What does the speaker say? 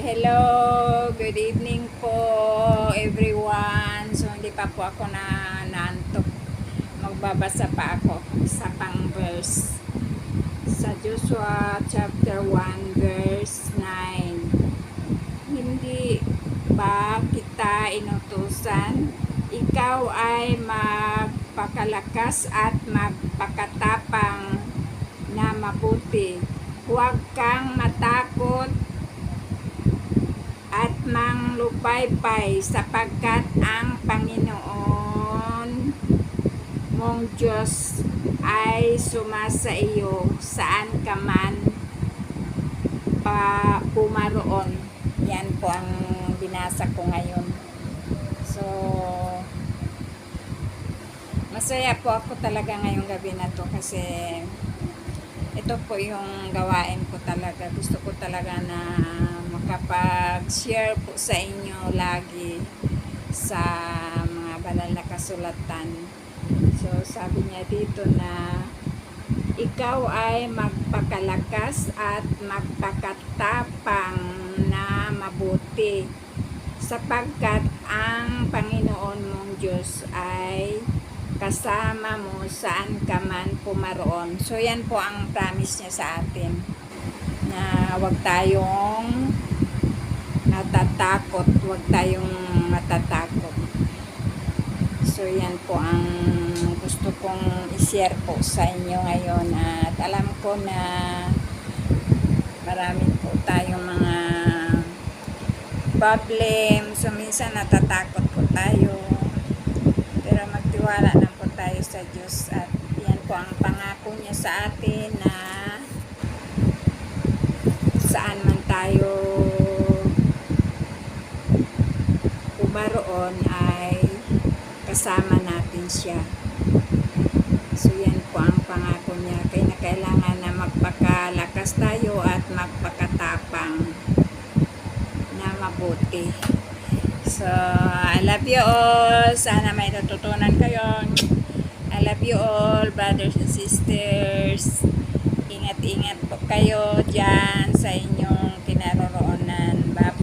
Hello, good evening po everyone. So hindi pa po ako naantok. Magbabasa pa ako sa pang verse sa Joshua chapter 1 verse 9. Hindi ba kita inutusan? Ikaw ay magpakalakas at magpakatapang na mabuti. Huwag kang matakot at manglupaypay sapagkat ang Panginoon mong Diyos ay sumasa iyo saan ka man pumaroon. Yan po ang binasa ko ngayon. So masaya po ako talaga ngayong gabi na to kasi ito po yung gawain ko talaga. Gusto ko talaga na makapag-share po sa inyo lagi sa mga banal na kasulatan. So sabi niya dito na ikaw ay magpakalakas at magpakatapang na mabuti sapagkat ang Panginoon mong Diyos ay kasama mo saan ka man pumaroon. So yan po ang promise niya sa atin na huwag tayong natatakot, huwag tayong matatakot. So yan po ang gusto kong i-share po sa inyo ngayon at alam ko na marami po tayong mga problem. So minsan natatakot po tayo pero magtiwala na po tayo sa Diyos at yan po ang pangako niya sa atin na saan man tayo pumaroon ay kasama natin siya. So yan po ang pangako niya. Kaya na kailangan na magpakalakas tayo at magpakatapang na mabuti. So I love you all. Sana may natutunan kayo. I love you all, brothers and sisters. Ingat-ingat po kayo dyan sa inyong kinaroroonan. Bye.